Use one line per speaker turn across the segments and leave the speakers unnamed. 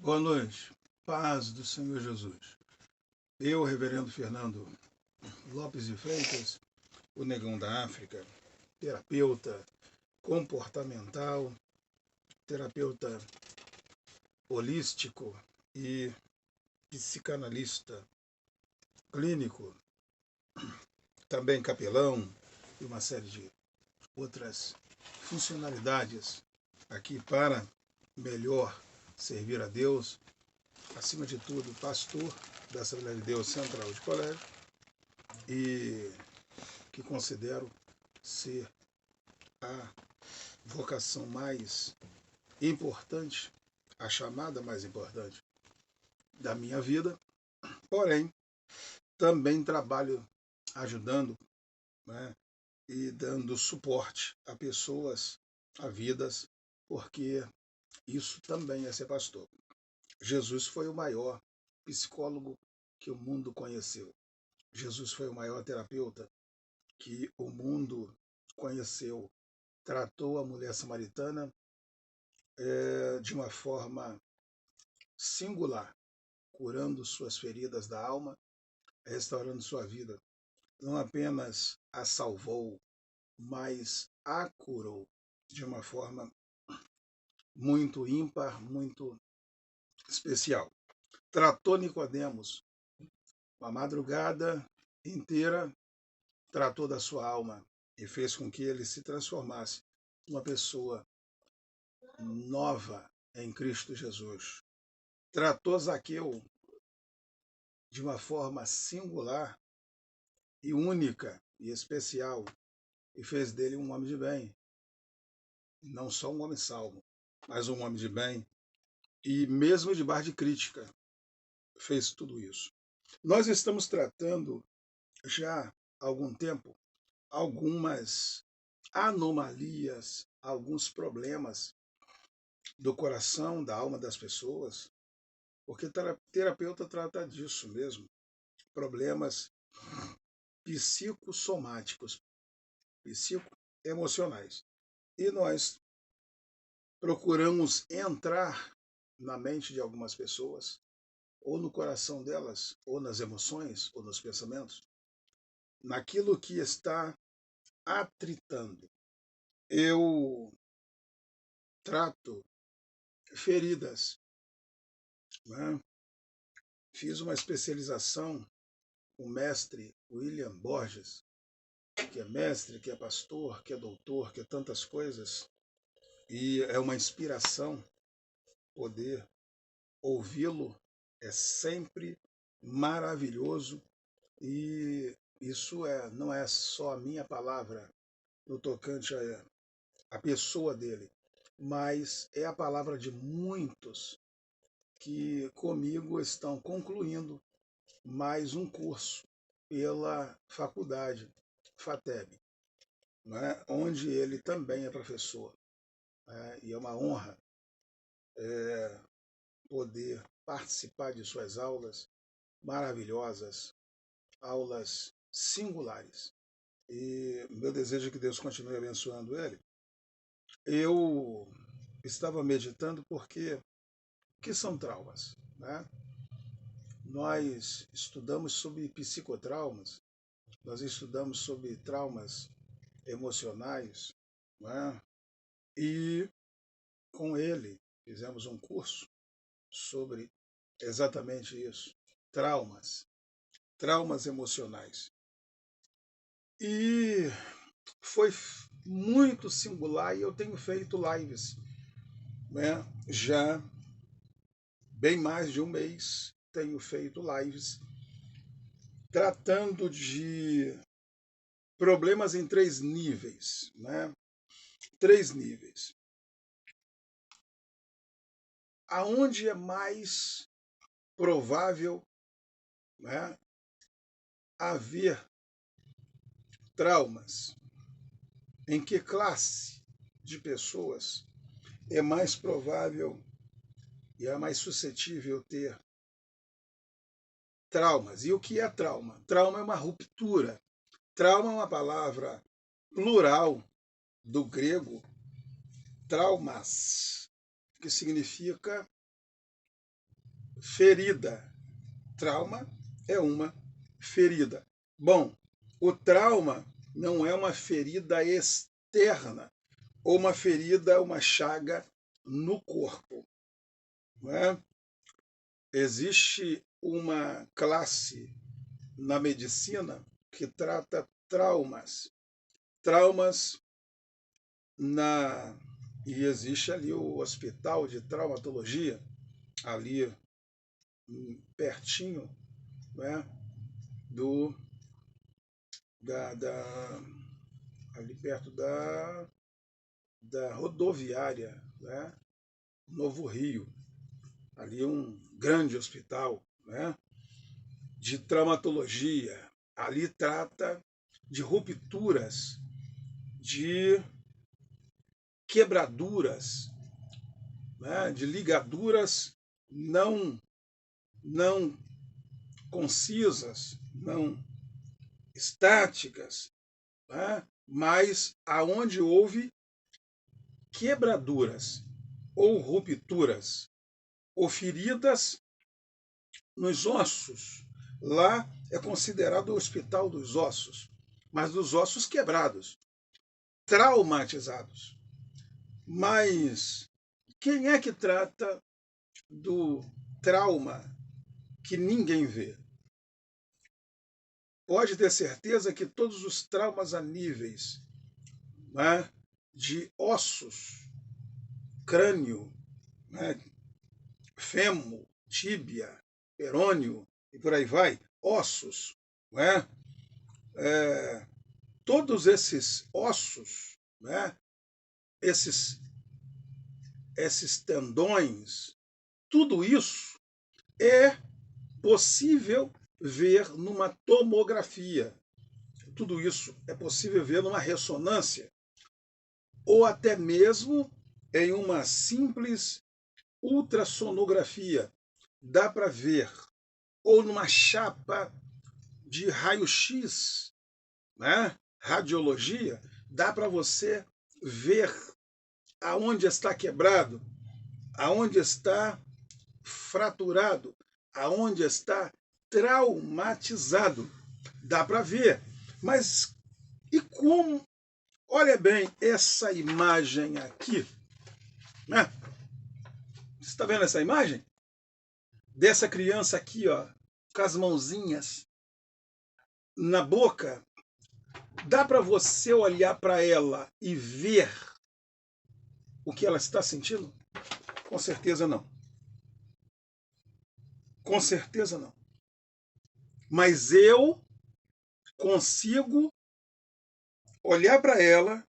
Boa noite, paz do Senhor Jesus. Eu, reverendo Fernando Lopes de Freitas, o Negão da África, terapeuta comportamental, terapeuta holístico e psicanalista clínico, também capelão e uma série de outras funcionalidades aqui para melhor servir a Deus, acima de tudo, pastor da Assembleia de Deus Central de Colégio, e que considero ser a vocação mais importante, a chamada mais importante da minha vida. Porém, também trabalho ajudando, né, e dando suporte a pessoas, a vidas, porque isso também é ser pastor. Jesus foi o maior psicólogo que o mundo conheceu. Jesus foi o maior terapeuta que o mundo conheceu. Tratou a mulher samaritana de uma forma singular, curando suas feridas da alma, restaurando sua vida. Não apenas a salvou, mas a curou de uma forma muito ímpar, muito especial. Tratou Nicodemos uma madrugada inteira, tratou da sua alma e fez com que ele se transformasse numa pessoa nova em Cristo Jesus. Tratou Zaqueu de uma forma singular e única e especial e fez dele um homem de bem. Não só um homem salvo, mas um homem de bem. E mesmo debaixo de crítica, fez tudo isso. Nós estamos tratando já há algum tempo algumas anomalias, alguns problemas do coração, da alma das pessoas, porque terapeuta trata disso mesmo, problemas psicossomáticos, psicoemocionais. E nós procuramos entrar na mente de algumas pessoas, ou no coração delas, ou nas emoções, ou nos pensamentos, naquilo que está atritando. Eu trato feridas, né? Fiz uma especialização com o mestre William Borges, que é mestre, que é pastor, que é doutor, que é tantas coisas, e é uma inspiração poder ouvi-lo, é sempre maravilhoso, e isso não é só a minha palavra no tocante à pessoa dele, mas é a palavra de muitos que comigo estão concluindo mais um curso pela faculdade FATEB, né, onde ele também é professor. E é uma honra poder participar de suas aulas maravilhosas, aulas singulares. E meu desejo é que Deus continue abençoando ele. Eu estava meditando porque o que são traumas, né? Nós estudamos sobre psicotraumas, nós estudamos sobre traumas emocionais, né? E com ele fizemos um curso sobre exatamente isso, traumas emocionais. E foi muito singular, e eu tenho feito lives, né? Já bem mais de um mês tenho feito lives tratando de problemas em 3 níveis, né? 3 níveis. Aonde é mais provável, né, haver traumas? Em que classe de pessoas é mais provável e é mais suscetível ter traumas? E o que é trauma? Trauma é uma ruptura. Trauma é uma palavra plural do grego traumas, que significa ferida. Trauma é uma ferida. Bom, o trauma não é uma ferida externa, ou uma ferida, uma chaga no corpo. Não é? Existe uma classe na medicina que trata traumas. Traumas e existe ali o hospital de traumatologia, ali pertinho, né, ali perto da rodoviária, né, Novo Rio. Ali um grande hospital, né, de traumatologia. Ali trata de rupturas, de quebraduras, né, de ligaduras não concisas, não estáticas, né, mas aonde houve quebraduras ou rupturas ou feridas nos ossos. Lá é considerado o hospital dos ossos, mas dos ossos quebrados, traumatizados. Mas quem é que trata do trauma que ninguém vê? Pode ter certeza que todos os traumas a níveis, né, de ossos, crânio, né, fêmur, tíbia, perônio e por aí vai, ossos, né, todos esses ossos, né, esses tendões, tudo isso é possível ver numa tomografia. Tudo isso é possível ver numa ressonância ou até mesmo em uma simples ultrassonografia. Dá para ver, ou numa chapa de raio-x, né? Radiologia, dá para você ver aonde está quebrado, aonde está fraturado, aonde está traumatizado. Dá para ver. Mas e como? Olha bem essa imagem aqui, né? Você está vendo essa imagem? Dessa criança aqui, ó, com as mãozinhas na boca. Dá para você olhar para ela e ver o que ela está sentindo? Com certeza não. Com certeza não. Mas eu consigo olhar para ela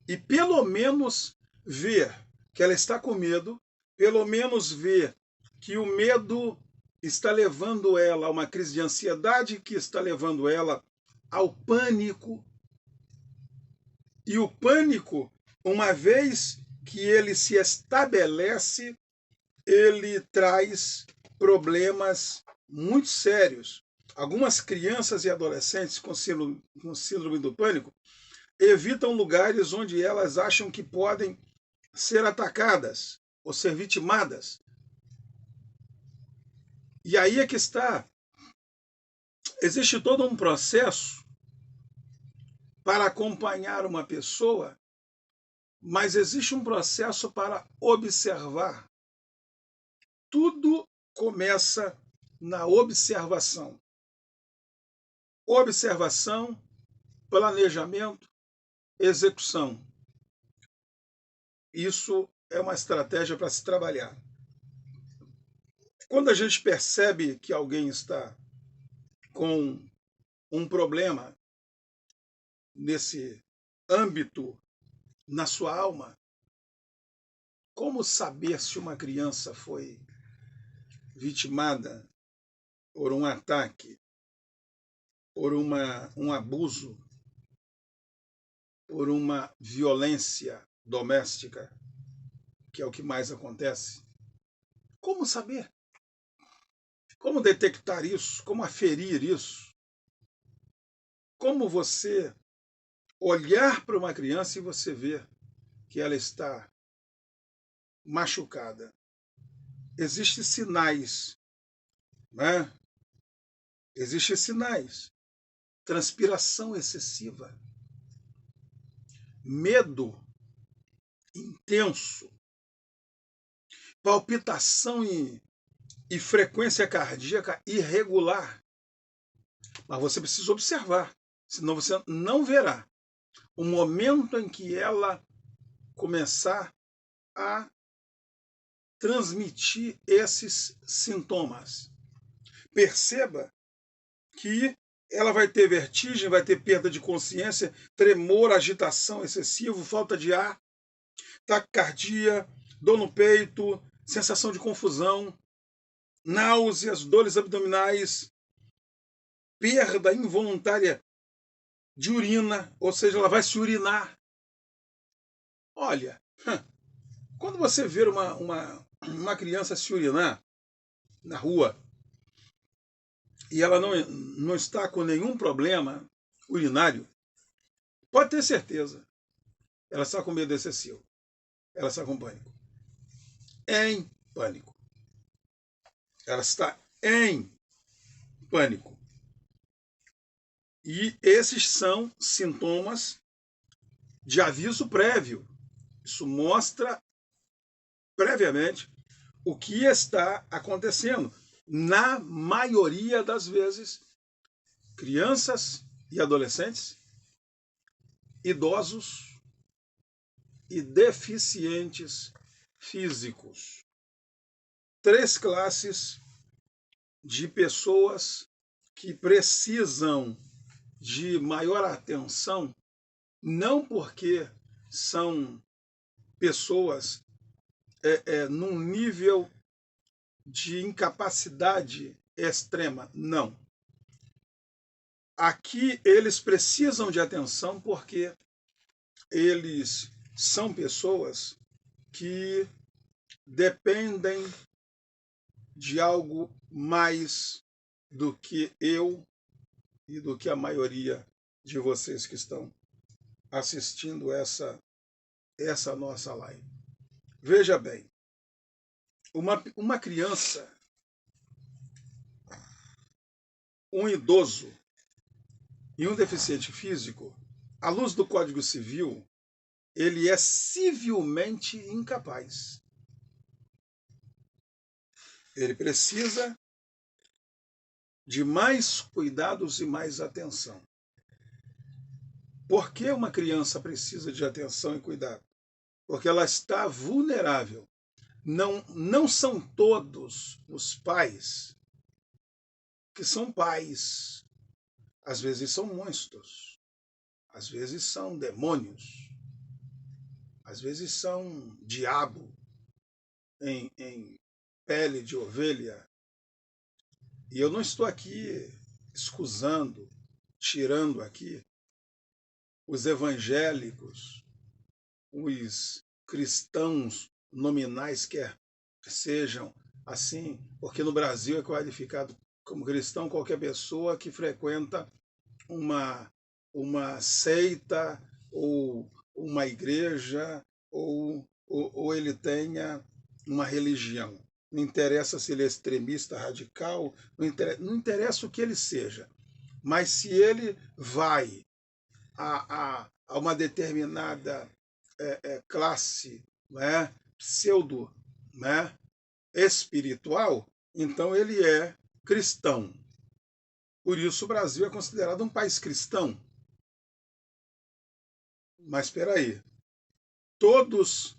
e pelo menos ver que ela está com medo, pelo menos ver que o medo está levando ela a uma crise de ansiedade, que está levando ela ao pânico. E o pânico, uma vez que ele se estabelece, ele traz problemas muito sérios. Algumas crianças e adolescentes com síndrome do pânico evitam lugares onde elas acham que podem ser atacadas ou ser vitimadas. E aí é que está. Existe todo um processo para acompanhar uma pessoa, mas existe um processo para observar. Tudo começa na observação. Observação, planejamento, execução. Isso é uma estratégia para se trabalhar. Quando a gente percebe que alguém está com um problema nesse âmbito na sua alma, como saber se uma criança foi vitimada por um ataque, por um abuso, por uma violência doméstica, que é o que mais acontece? Como saber? Como detectar isso? Como aferir isso? Como você olhar para uma criança e você ver que ela está machucada? existem sinais, né? Existem sinais. Transpiração excessiva, medo intenso, palpitação e frequência cardíaca irregular. Mas você precisa observar, senão você não verá o momento em que ela começar a transmitir esses sintomas. Perceba que ela vai ter vertigem, vai ter perda de consciência, tremor, agitação excessivo, falta de ar, taquicardia, dor no peito, sensação de confusão, náuseas, dores abdominais, perda involuntária de urina, ou seja, ela vai se urinar. Olha, quando você ver uma criança se urinar na rua e ela não está com nenhum problema urinário, pode ter certeza, ela está com medo excessivo, ela está com pânico. Em pânico. Ela está em pânico. E esses são sintomas de aviso prévio. Isso mostra previamente o que está acontecendo. Na maioria das vezes, crianças e adolescentes, idosos e deficientes físicos. 3 classes de pessoas que precisam de maior atenção, não porque são pessoas num nível de incapacidade extrema, não. Aqui eles precisam de atenção porque eles são pessoas que dependem de algo mais do que eu e do que a maioria de vocês que estão assistindo essa nossa live. Veja bem, uma criança, um idoso e um deficiente físico, à luz do Código Civil, ele é civilmente incapaz. Ele precisa de mais cuidados e mais atenção. Por que uma criança precisa de atenção e cuidado? Porque ela está vulnerável. Não são todos os pais que são pais. Às vezes são monstros. Às vezes são demônios. Às vezes são diabo em pele de ovelha. E eu não estou aqui excusando, tirando aqui os evangélicos, os cristãos nominais, quer sejam assim, porque no Brasil é qualificado como cristão qualquer pessoa que frequenta uma seita ou uma igreja ou ele tenha uma religião. Não interessa se ele é extremista, radical, não interessa o que ele seja. Mas se ele vai a uma determinada classe, né, pseudo, né, espiritual, então ele é cristão. Por isso o Brasil é considerado um país cristão. Mas espera aí, todos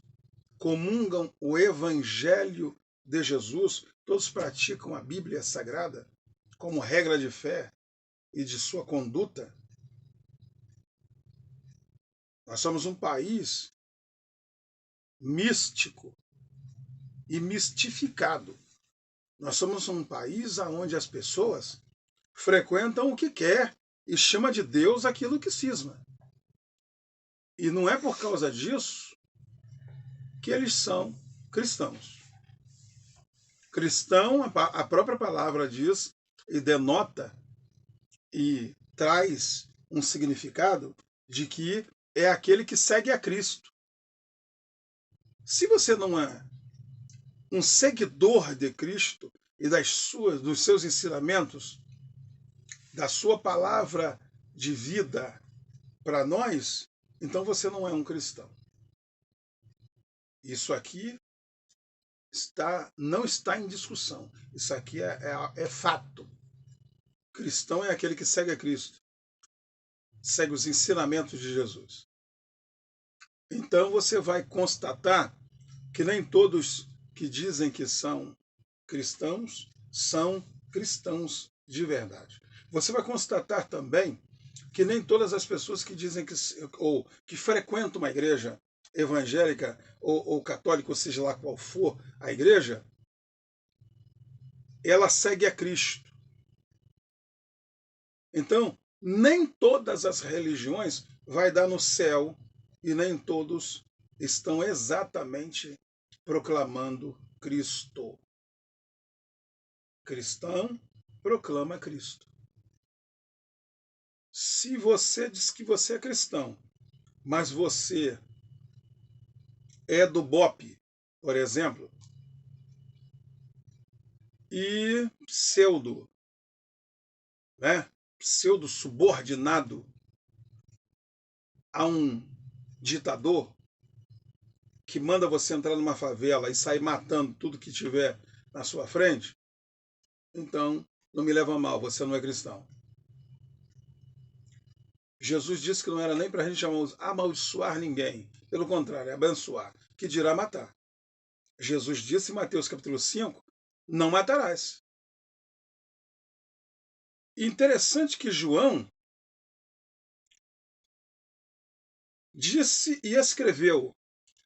comungam o Evangelho de Jesus, todos praticam a Bíblia Sagrada como regra de fé e de sua conduta. Nós somos um país místico e mistificado. Nós somos um país onde as pessoas frequentam o que quer e chama de Deus aquilo que cisma. E não é por causa disso que eles são cristãos. Cristão, a própria palavra diz e denota e traz um significado de que é aquele que segue a Cristo. Se você não um seguidor de Cristo e dos seus ensinamentos, da sua palavra de vida para nós, então você não é um cristão. Isso aqui não está em discussão. Isso aqui é fato. Cristão é aquele que segue a Cristo, segue os ensinamentos de Jesus. Então você vai constatar que nem todos que dizem que são cristãos de verdade. Você vai constatar também que nem todas as pessoas que dizem ou que frequentam uma igreja evangélica ou católica, ou seja lá qual for a igreja, ela segue a Cristo. Então, nem todas as religiões vai dar no céu e nem todos estão exatamente proclamando Cristo. Cristão proclama Cristo. Se você diz que você é cristão, mas você é do BOPE, por exemplo, e pseudo subordinado a um ditador que manda você entrar numa favela e sair matando tudo que tiver na sua frente, então não me leva a mal, você não é cristão. Jesus disse que não era nem para a gente amaldiçoar ninguém, pelo contrário, é abençoar, que dirá matar. Jesus disse em Mateus capítulo 5, não matarás. E interessante que João disse e escreveu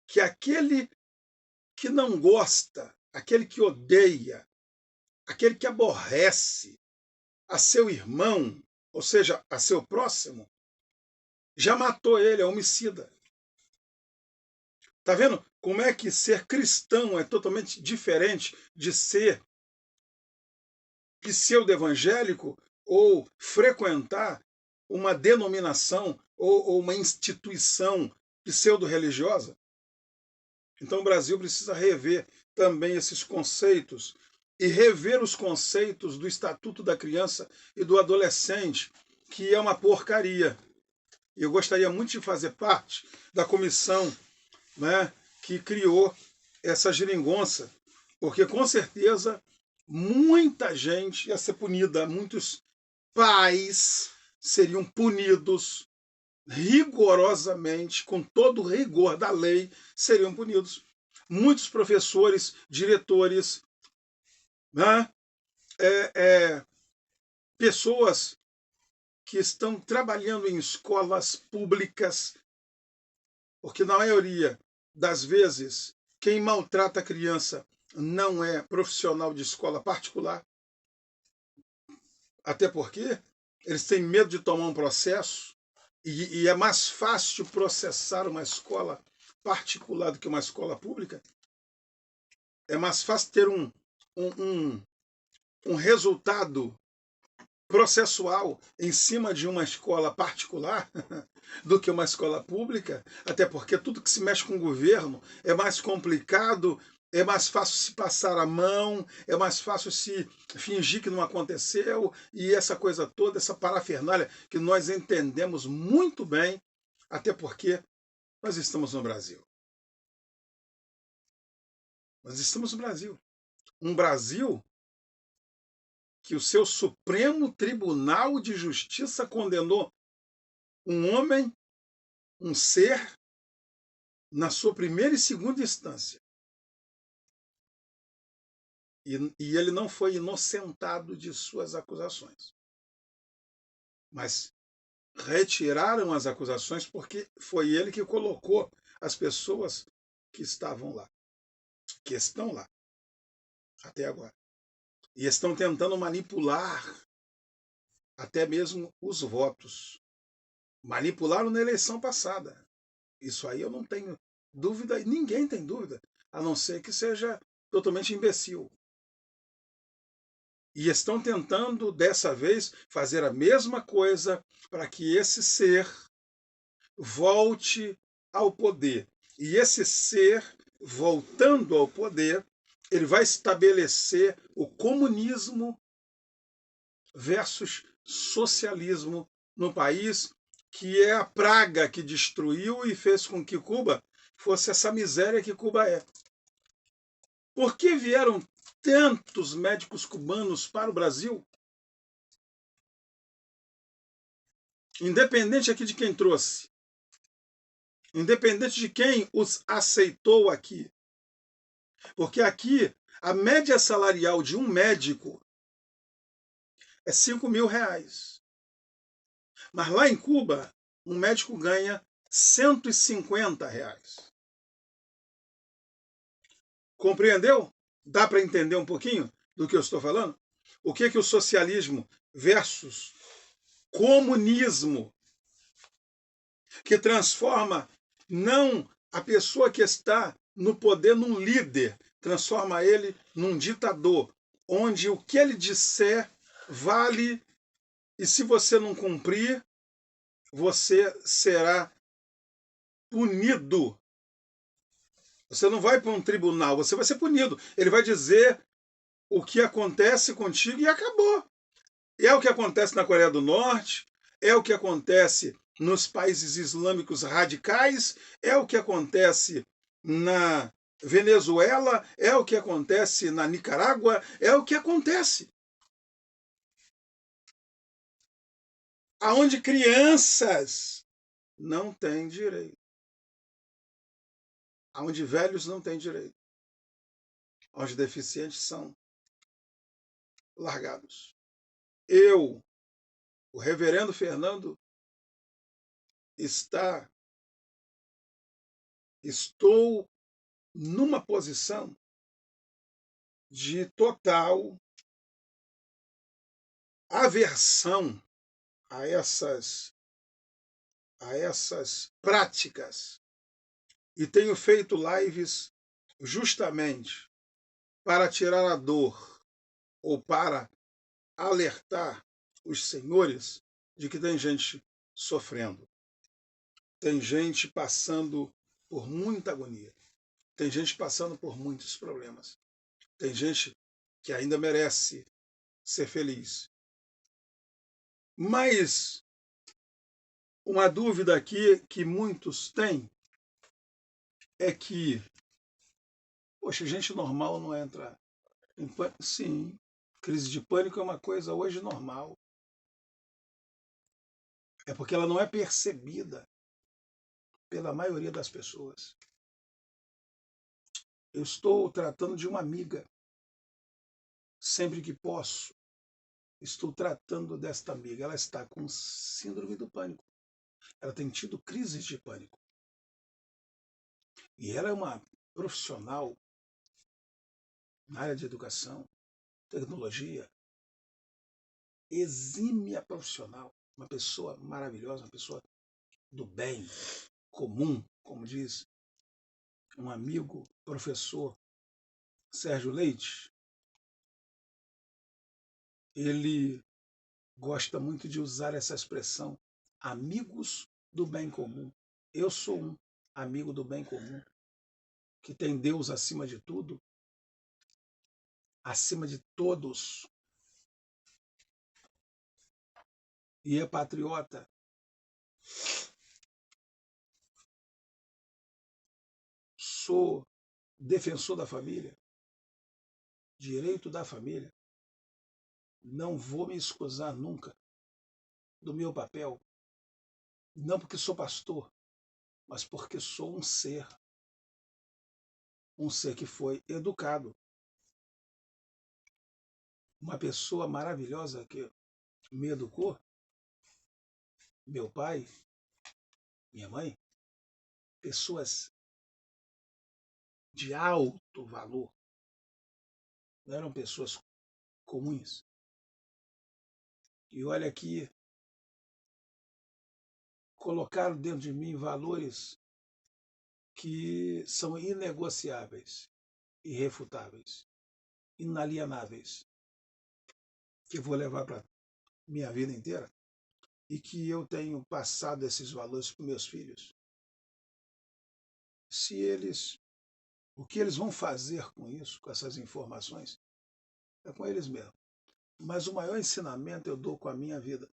que aquele que não gosta, aquele que odeia, aquele que aborrece a seu irmão, ou seja, a seu próximo, já matou ele, é homicida. Está vendo como é que ser cristão é totalmente diferente de ser pseudo-evangélico ou frequentar uma denominação ou uma instituição pseudo-religiosa? Então o Brasil precisa rever também esses conceitos e rever os conceitos do Estatuto da Criança e do Adolescente, que é uma porcaria. Eu gostaria muito de fazer parte da comissão, né, que criou essa geringonça, porque com certeza muita gente ia ser punida, muitos pais seriam punidos rigorosamente, com todo o rigor da lei, seriam punidos. Muitos professores, diretores, né, pessoas que estão trabalhando em escolas públicas, porque na maioria das vezes quem maltrata a criança não é profissional de escola particular, até porque eles têm medo de tomar um processo e é mais fácil processar uma escola particular do que uma escola pública. É mais fácil ter um resultado processual em cima de uma escola particular do que uma escola pública, até porque tudo que se mexe com o governo é mais complicado, é mais fácil se passar a mão, é mais fácil se fingir que não aconteceu, e essa coisa toda, essa parafernália que nós entendemos muito bem, até porque nós estamos no Brasil. Nós estamos no Brasil. Um Brasil que o seu Supremo Tribunal de Justiça condenou um homem, um ser, na sua primeira e segunda instância. E ele não foi inocentado de suas acusações. Mas retiraram as acusações porque foi ele que colocou as pessoas que estavam lá, que estão lá, até agora. E estão tentando manipular até mesmo os votos. Manipularam na eleição passada. Isso aí eu não tenho dúvida, e ninguém tem dúvida, a não ser que seja totalmente imbecil. E estão tentando, dessa vez, fazer a mesma coisa para que esse ser volte ao poder. E esse ser, voltando ao poder, ele vai estabelecer o comunismo versus socialismo no país, que é a praga que destruiu e fez com que Cuba fosse essa miséria que Cuba é. Por que vieram tantos médicos cubanos para o Brasil? Independente aqui de quem trouxe, independente de quem os aceitou aqui. Porque aqui a média salarial de um médico é R$ 5.000. Mas lá em Cuba, um médico ganha R$ 150. Compreendeu? Dá para entender um pouquinho do que eu estou falando? O que o socialismo versus comunismo, que transforma não a pessoa que está no poder num líder, transforma ele num ditador, onde o que ele disser vale, e se você não cumprir, você será punido. Você não vai para um tribunal, você vai ser punido. Ele vai dizer o que acontece contigo e acabou. É o que acontece na Coreia do Norte, é o que acontece nos países islâmicos radicais, é o que acontece na Venezuela, é o que acontece na Nicarágua, é o que acontece. Aonde crianças não têm direito. Aonde velhos não têm direito. Onde deficientes são largados. O reverendo Fernando, estou numa posição de total aversão a essas práticas, e tenho feito lives justamente para tirar a dor ou para alertar os senhores de que tem gente sofrendo, tem gente passando por muita agonia, tem gente passando por muitos problemas, tem gente que ainda merece ser feliz. Mas uma dúvida aqui que muitos têm é que, poxa, gente normal não entra em pânico. Sim, crise de pânico é uma coisa hoje normal. É porque ela não é percebida pela maioria das pessoas. Eu estou tratando de uma amiga. Sempre que posso, estou tratando desta amiga. Ela está com síndrome do pânico. Ela tem tido crises de pânico. E ela é uma profissional na área de educação, tecnologia, exímia profissional, uma pessoa maravilhosa, uma pessoa do bem, comum, como diz um amigo, professor Sérgio Leite. Ele gosta muito de usar essa expressão, amigos do bem comum. Eu sou um amigo do bem comum, que tem Deus acima de tudo, acima de todos, e é patriota. Sou defensor da família, direito da família. Não vou me escusar nunca do meu papel, não porque sou pastor, mas porque sou um ser que foi educado, uma pessoa maravilhosa que me educou, meu pai, minha mãe, pessoas de alto valor, não eram pessoas comuns. E olha aqui, colocaram dentro de mim valores que são inegociáveis, irrefutáveis, inalienáveis, que eu vou levar para minha vida inteira, e que eu tenho passado esses valores para meus filhos. Se eles O que eles vão fazer com isso, com essas informações, é com eles mesmos. Mas o maior ensinamento eu dou com a minha vida.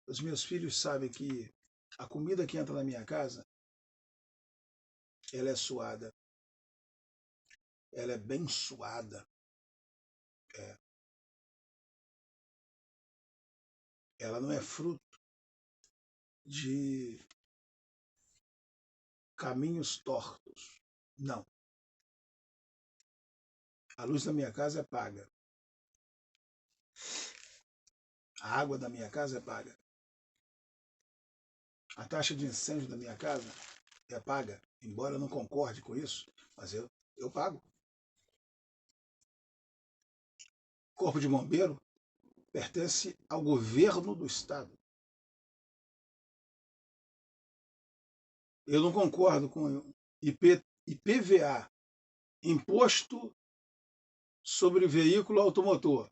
Os meus filhos sabem que a comida que entra na minha casa, ela é suada. Ela é bem suada. É. Ela não é fruto de caminhos tortos. Não. A luz da minha casa é paga. A água da minha casa é paga. A taxa de incêndio da minha casa é paga. Embora eu não concorde com isso, mas eu pago. Corpo de Bombeiro pertence ao governo do Estado. Eu não concordo com IPVA, Imposto sobre Veículo Automotor.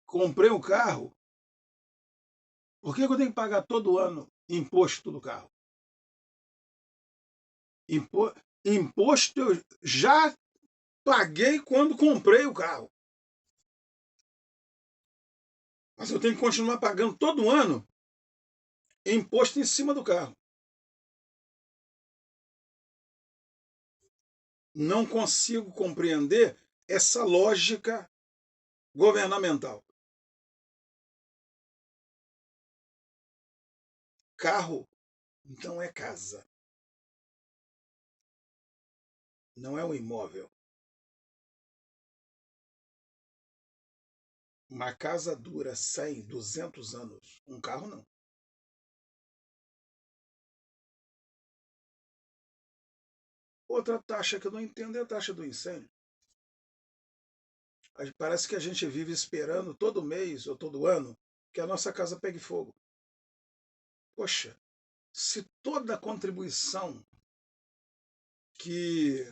Comprei um carro, por que eu tenho que pagar todo ano imposto do carro? Imposto eu já paguei quando comprei o carro. Mas eu tenho que continuar pagando todo ano imposto em cima do carro. Não consigo compreender essa lógica governamental. Carro não é casa. Não é um imóvel. Uma casa dura 100, 200 anos. Um carro não. Outra taxa que eu não entendo é a taxa do incêndio. Parece que a gente vive esperando todo mês ou todo ano que a nossa casa pegue fogo. Poxa, se toda a contribuição que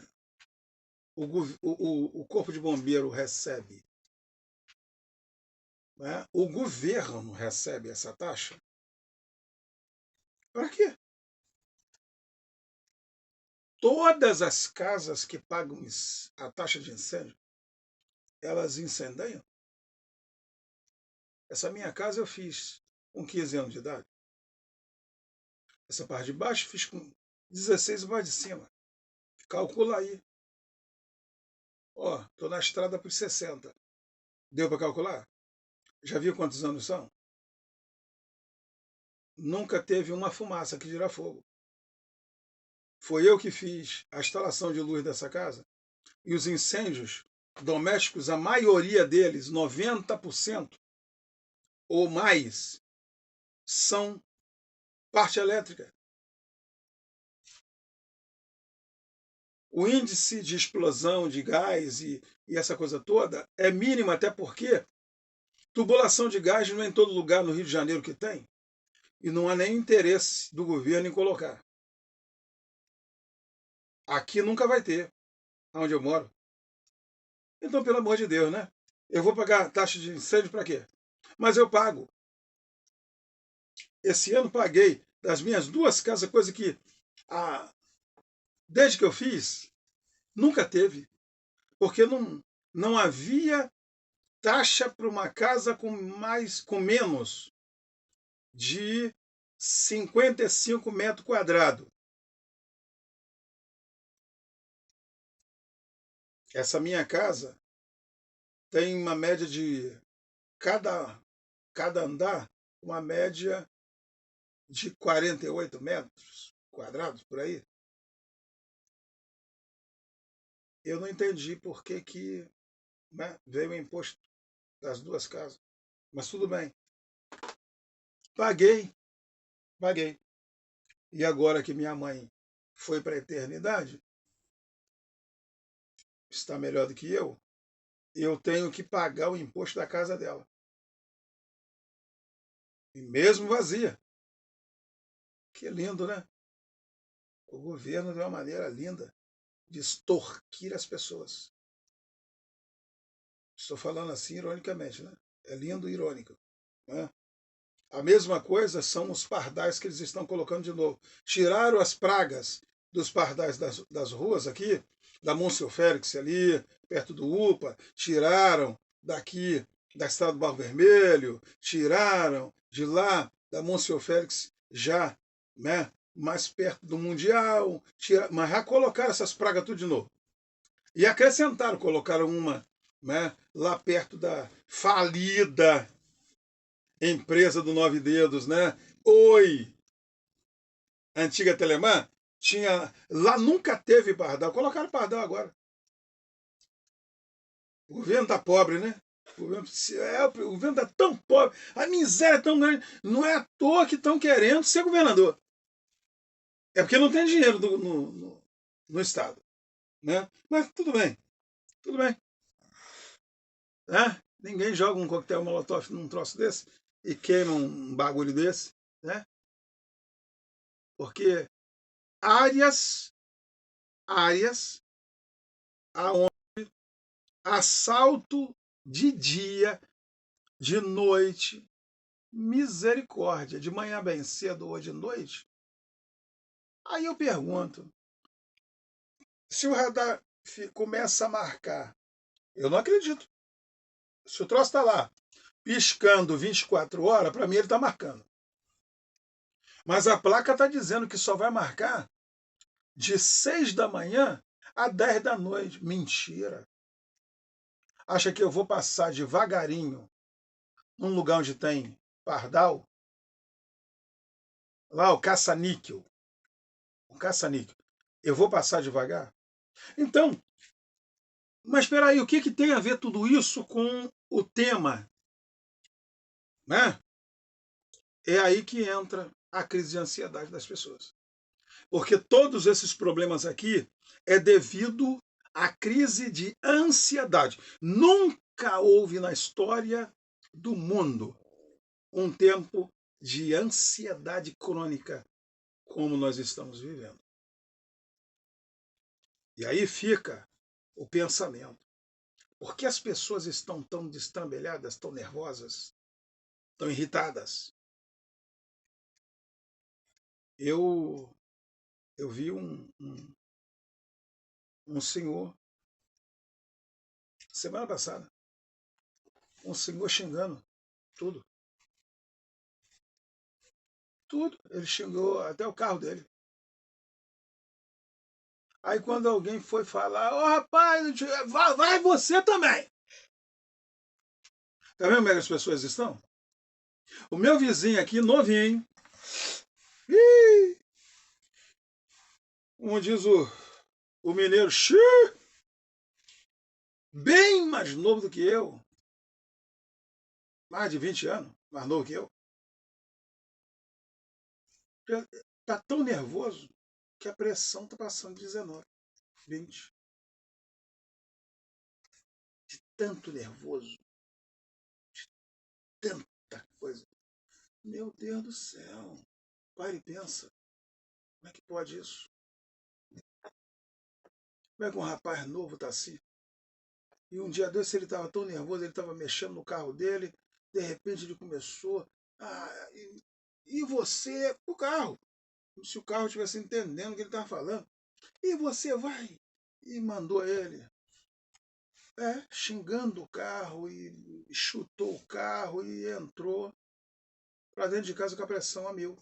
o Corpo de Bombeiro recebe, né, o governo recebe essa taxa, para quê? Todas as casas que pagam a taxa de incêndio, elas incendeiam? Essa minha casa eu fiz com 15 anos de idade. Essa parte de baixo fiz com 16 e parte de cima. Calcula aí. Ó, tô na estrada por 60. Deu para calcular? Já viu quantos anos são? Nunca teve uma fumaça que dirá fogo. Foi eu que fiz a instalação de luz dessa casa. E os incêndios domésticos, a maioria deles, 90% ou mais, são parte elétrica. O índice de explosão de gás e essa coisa toda é mínimo, até porque tubulação de gás não é em todo lugar no Rio de Janeiro que tem. E não há nem interesse do governo em colocar. Aqui nunca vai ter, onde eu moro. Então, pelo amor de Deus, né? Eu vou pagar taxa de incêndio para quê? Mas eu pago. Esse ano paguei das minhas duas casas, coisa que desde que eu fiz, nunca teve. Porque não havia taxa para uma casa com menos de 55 metros quadrados. Essa minha casa tem uma média de cada andar, uma média de 48 metros quadrados, por aí. Eu não entendi por que né, veio o imposto das duas casas. Mas tudo bem. Paguei. E agora que minha mãe foi para a eternidade, está melhor do que eu tenho que pagar o imposto da casa dela. E mesmo vazia. Que lindo, né? O governo, de uma maneira linda, de extorquir as pessoas. Estou falando assim ironicamente, né? É lindo e irônico. Né? A mesma coisa são os pardais que eles estão colocando de novo. Tiraram as pragas dos pardais das ruas aqui, da Môncio Félix ali, perto do UPA, tiraram daqui da Estrada do Barro Vermelho, tiraram de lá da Môncio Félix já, né, mais perto do Mundial, mas já colocaram essas pragas tudo de novo. E acrescentaram, colocaram uma, né, lá perto da falida empresa do Nove Dedos, né? Oi! Antiga Telemã, tinha. Lá nunca teve pardal. Colocaram pardal agora. O governo tá pobre, né? O governo tá tão pobre, a miséria é tão grande. Não é à toa que estão querendo ser governador. É porque não tem dinheiro no Estado. Né? Mas tudo bem. Tudo bem. Né? Ninguém joga um coquetel molotov num troço desse e queima um bagulho desse. Né? Porque áreas aonde assalto de dia, de noite, misericórdia, de manhã bem cedo ou de noite. Aí eu pergunto, se o radar começa a marcar, eu não acredito. Se o troço está lá, piscando 24 horas, para mim ele está marcando. Mas a placa está dizendo que só vai marcar de 6 da manhã a 10 da noite. Mentira. Acha que eu vou passar devagarinho num lugar onde tem pardal? Lá, o caça-níquel. O caça-níquel. Eu vou passar devagar? Então, mas espera aí, o que tem a ver tudo isso com o tema? Né? É aí que entra a crise de ansiedade das pessoas. Porque todos esses problemas aqui é devido à crise de ansiedade. Nunca houve na história do mundo um tempo de ansiedade crônica como nós estamos vivendo. E aí fica o pensamento. Por que as pessoas estão tão destrambelhadas, tão nervosas, tão irritadas? Eu vi um senhor, semana passada, um senhor xingando tudo. Tudo. Ele xingou até o carro dele. Aí quando alguém foi falar, ô rapaz, vai você também. Tá vendo como é que as pessoas estão? O meu vizinho aqui, novinho, como diz o mineiro, bem mais novo do que eu, mais de 20 anos, mais novo que eu, tá tão nervoso que a pressão tá passando de 19, 20. De tanto nervoso, de tanta coisa. Meu Deus do céu. Para e pensa. Como é que pode isso? Como é que um rapaz novo tá assim? E um dia desse ele estava tão nervoso, ele estava mexendo no carro dele, de repente ele começou e você, o carro, como se o carro estivesse entendendo o que ele estava falando. E você vai, e mandou ele, xingando o carro, e chutou o carro, e entrou para dentro de casa com a pressão a mil.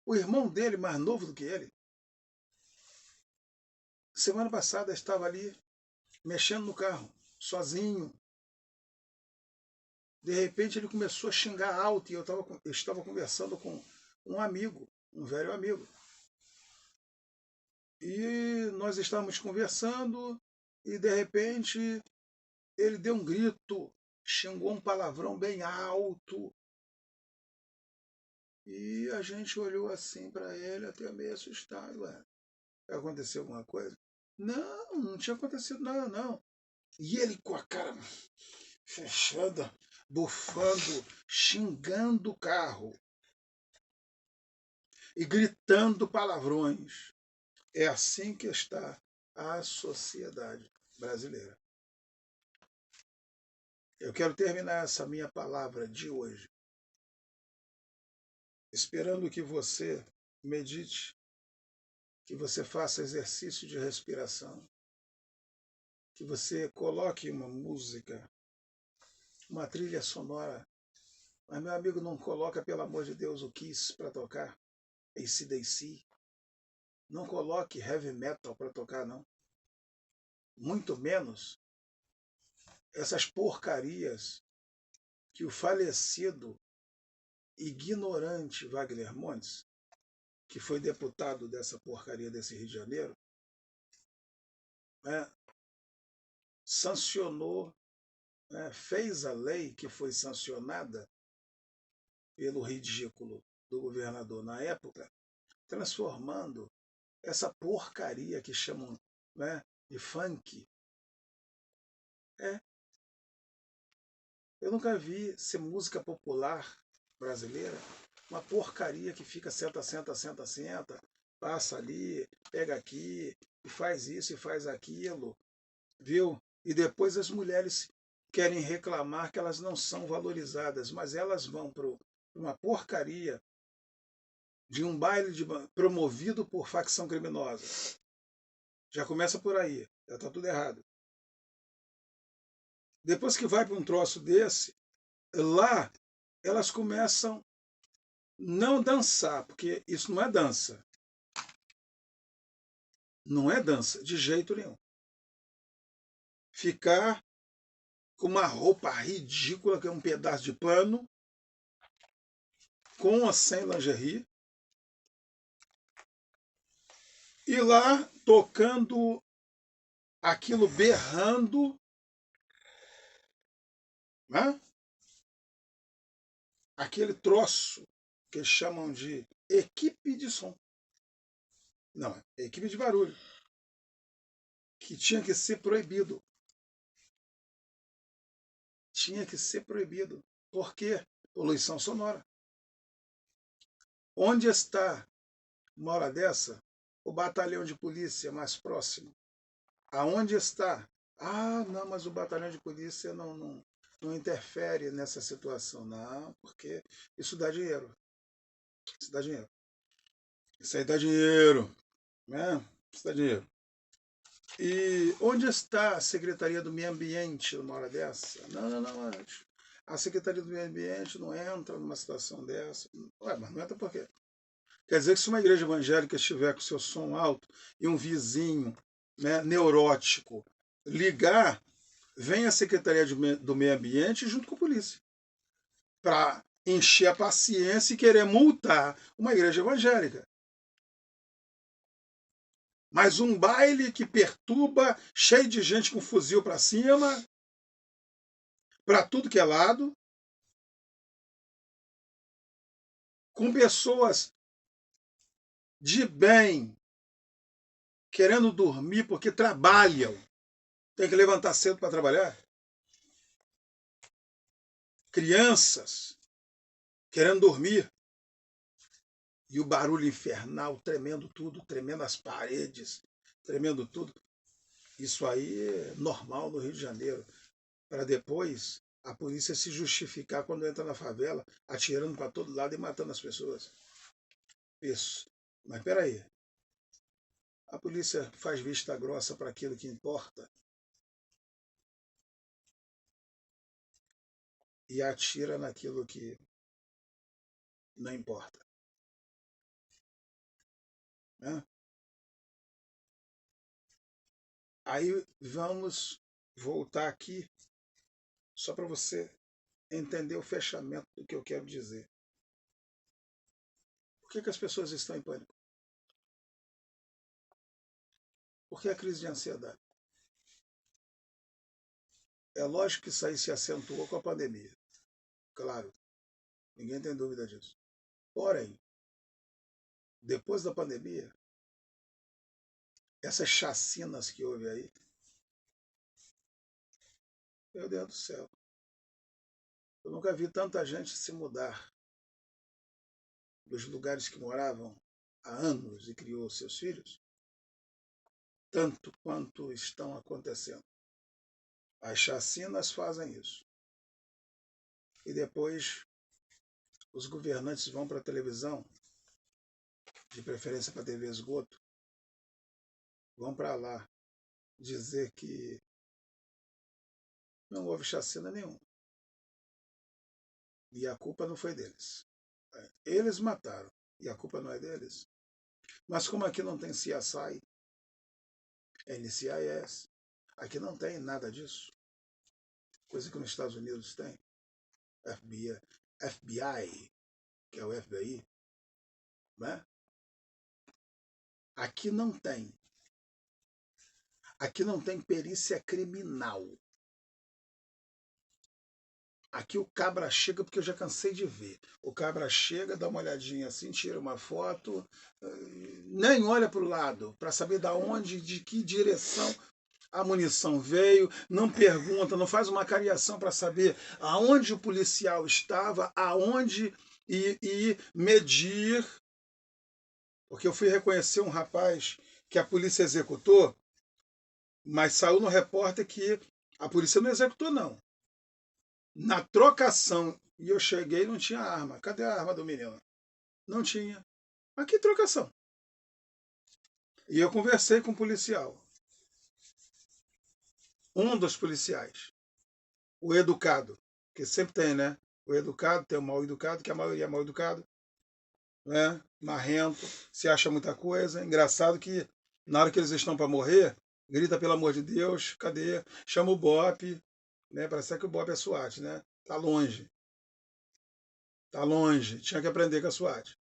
O irmão dele, mais novo do que ele, semana passada estava ali, mexendo no carro, sozinho. De repente ele começou a xingar alto e eu estava conversando com um amigo, um velho amigo. E nós estávamos conversando e de repente ele deu um grito, xingou um palavrão bem alto. E a gente olhou assim para ele, até meio assustado. Aconteceu alguma coisa? Não, não tinha acontecido nada, não. E ele com a cara fechada, bufando, xingando o carro e gritando palavrões. É assim que está a sociedade brasileira. Eu quero terminar essa minha palavra de hoje esperando que você medite, que você faça exercício de respiração, que você coloque uma música, uma trilha sonora. Mas, meu amigo, não coloca, pelo amor de Deus, o Kiss para tocar, AC/DC. Não coloque heavy metal para tocar, não. Muito menos essas porcarias que o falecido, ignorante Wagner Montes, que foi deputado dessa porcaria desse Rio de Janeiro, né, sancionou, né, fez a lei que foi sancionada pelo ridículo do governador na época, transformando essa porcaria que chamam, né, de funk. Eu nunca vi ser música popular brasileira uma porcaria que fica senta, senta, senta, senta, passa ali, pega aqui, e faz isso e faz aquilo, viu? E depois as mulheres querem reclamar que elas não são valorizadas, mas elas vão para uma porcaria de um baile promovido por facção criminosa. Já começa por aí, já está tudo errado. Depois que vai para um troço desse, lá elas começam não dançar, porque isso não é dança. Não é dança, de jeito nenhum. Ficar com uma roupa ridícula, que é um pedaço de pano, com ou sem lingerie, e lá tocando aquilo, berrando, né? Aquele troço que eles chamam de equipe de som. Não, é equipe de barulho, que tinha que ser proibido. Tinha que ser proibido. Por quê? Poluição sonora. Onde está, uma hora dessa, o batalhão de polícia mais próximo? Aonde está? Ah, não, mas o batalhão de polícia não interfere nessa situação. Não, porque isso dá dinheiro. Isso dá dinheiro. Isso aí dá dinheiro. Né? Isso dá dinheiro. E onde está a Secretaria do Meio Ambiente numa hora dessa? Não. A Secretaria do Meio Ambiente não entra numa situação dessa. Ué, mas não entra por quê? Quer dizer que se uma igreja evangélica estiver com seu som alto e um vizinho, né, neurótico ligar, vem a Secretaria do Meio Ambiente junto com a polícia para encher a paciência e querer multar uma igreja evangélica. Mas um baile que perturba, cheio de gente com fuzil para cima, para tudo que é lado, com pessoas de bem querendo dormir porque trabalham, tem que levantar cedo para trabalhar. Crianças querendo dormir. E o barulho infernal, tremendo tudo, tremendo as paredes, tremendo tudo. Isso aí é normal no Rio de Janeiro. Para depois a polícia se justificar quando entra na favela, atirando para todo lado e matando as pessoas. Isso. Mas espera aí. A polícia faz vista grossa para aquilo que importa e atira naquilo que não importa. Né? Aí vamos voltar aqui só para você entender o fechamento do que eu quero dizer. Por que as pessoas estão em pânico? Por que a crise de ansiedade? É lógico que isso aí se acentuou com a pandemia. Claro, ninguém tem dúvida disso. Porém, depois da pandemia, essas chacinas que houve aí, meu Deus do céu, eu nunca vi tanta gente se mudar dos lugares que moravam há anos e criou seus filhos, tanto quanto estão acontecendo. As chacinas fazem isso. E depois os governantes vão para a televisão, de preferência para a TV Esgoto, vão para lá dizer que não houve chacina nenhuma. E a culpa não foi deles. Eles mataram, e a culpa não é deles. Mas como aqui não tem CSI, NCIS, aqui não tem nada disso. Coisa que nos Estados Unidos tem. FBI, que é o FBI, né? Aqui não tem. Aqui não tem perícia criminal. Aqui o cabra chega, porque eu já cansei de ver. O cabra chega, dá uma olhadinha assim, tira uma foto, nem olha para o lado, para saber de onde, de que direção a munição veio, não pergunta, não faz uma cariação para saber aonde o policial estava, aonde e medir. Porque eu fui reconhecer um rapaz que a polícia executou, mas saiu no repórter que a polícia não executou, não. Na trocação, e eu cheguei e não tinha arma. Cadê a arma do menino? Não tinha. Mas que trocação? E eu conversei com o policial. Um dos policiais. O educado. Que sempre tem, né? O educado, tem o mal educado, que a maioria é mal educado. Né? Marrento, se acha muita coisa. Engraçado que na hora que eles estão para morrer, grita pelo amor de Deus, cadê? Chama o BOPE, né? Parece que o BOPE é SWAT, né? Tá longe. Tá longe. Tinha que aprender com a SWAT.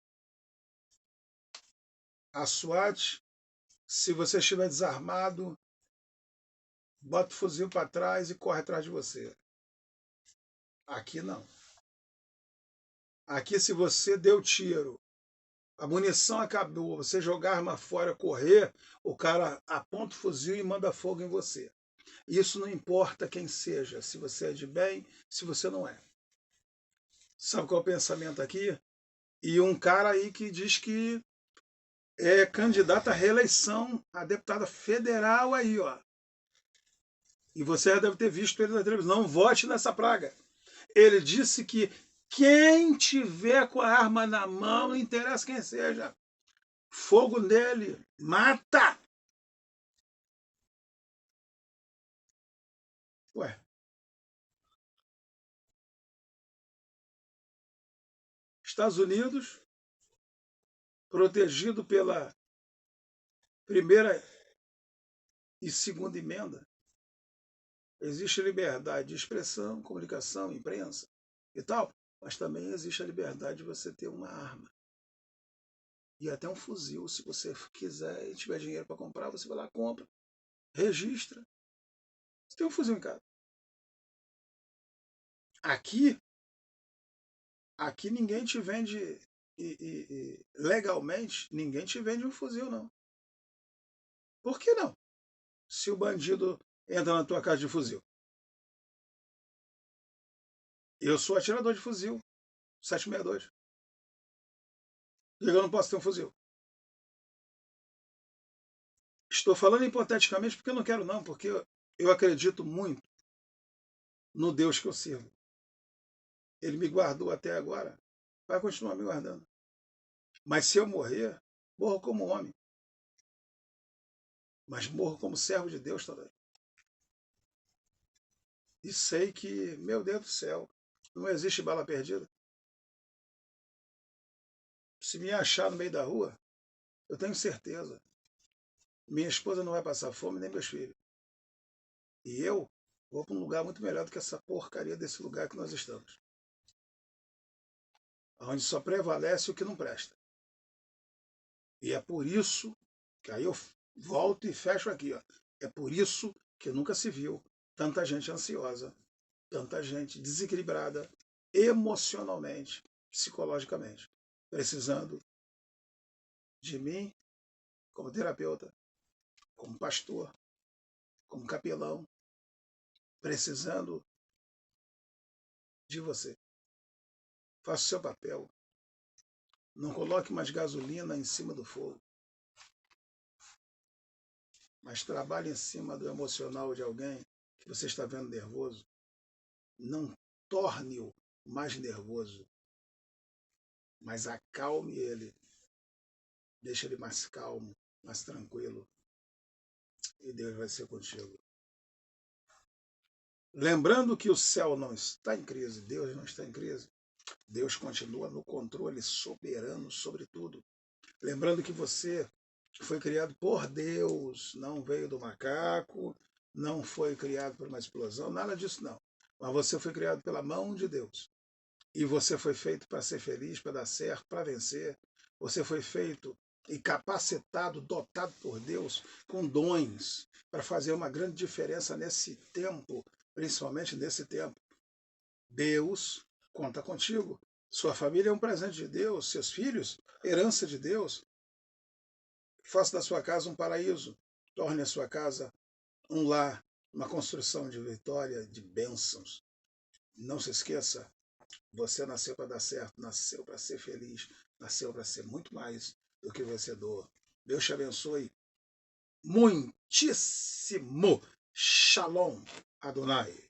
A SWAT, se você estiver desarmado, bota o fuzil para trás e corre atrás de você. Aqui não. Aqui, se você deu tiro, a munição acabou, você jogar a arma fora, correr, o cara aponta o fuzil e manda fogo em você. Isso não importa quem seja, se você é de bem, se você não é. Sabe qual é o pensamento aqui? E um cara aí que diz que é candidato à reeleição a deputada federal aí, ó. E você já deve ter visto ele na televisão. Não vote nessa praga. Ele disse que quem tiver com a arma na mão, não interessa quem seja, fogo nele, mata! Ué, Estados Unidos, protegido pela primeira e segunda emenda, existe liberdade de expressão, comunicação, imprensa e tal, mas também existe a liberdade de você ter uma arma. E até um fuzil, se você quiser e tiver dinheiro para comprar, você vai lá, compra, registra. Você tem um fuzil em casa. Aqui ninguém te vende, legalmente, ninguém te vende um fuzil, não. Por que não? Se o bandido entra na tua casa de fuzil. Eu sou atirador de fuzil, 762. E eu não posso ter um fuzil. Estou falando hipoteticamente porque eu não quero não, porque eu acredito muito no Deus que eu sirvo. Ele me guardou até agora, vai continuar me guardando. Mas se eu morrer, morro como homem. Mas morro como servo de Deus também. E sei que, meu Deus do céu, não existe bala perdida. Se me achar no meio da rua, eu tenho certeza. Minha esposa não vai passar fome, nem meus filhos. E eu vou para um lugar muito melhor do que essa porcaria desse lugar que nós estamos. Onde só prevalece o que não presta. E é por isso que aí eu volto e fecho aqui. Ó. É por isso que nunca se viu tanta gente ansiosa, tanta gente desequilibrada emocionalmente, psicologicamente, precisando de mim como terapeuta, como pastor, como capelão, precisando de você. Faça o seu papel. Não coloque mais gasolina em cima do fogo. Mas trabalhe em cima do emocional de alguém que você está vendo nervoso. Não torne-o mais nervoso. mas acalme ele. Deixa ele mais calmo, mais tranquilo. E Deus vai ser contigo. Lembrando que o céu não está em crise, Deus não está em crise. Deus continua no controle soberano sobre tudo. Lembrando que você foi criado por Deus, não veio do macaco, não foi criado por uma explosão, nada disso não. Mas você foi criado pela mão de Deus. E você foi feito para ser feliz, para dar certo, para vencer. Você foi feito e capacitado, dotado por Deus com dons para fazer uma grande diferença nesse tempo, principalmente nesse tempo. Deus conta contigo. Sua família é um presente de Deus, seus filhos, herança de Deus. Faça da sua casa um paraíso. Torne a sua casa um lar, uma construção de vitória, de bênçãos. Não se esqueça, você nasceu para dar certo, nasceu para ser feliz, nasceu para ser muito mais do que vencedor. Deus te abençoe muitíssimo. Shalom, Adonai.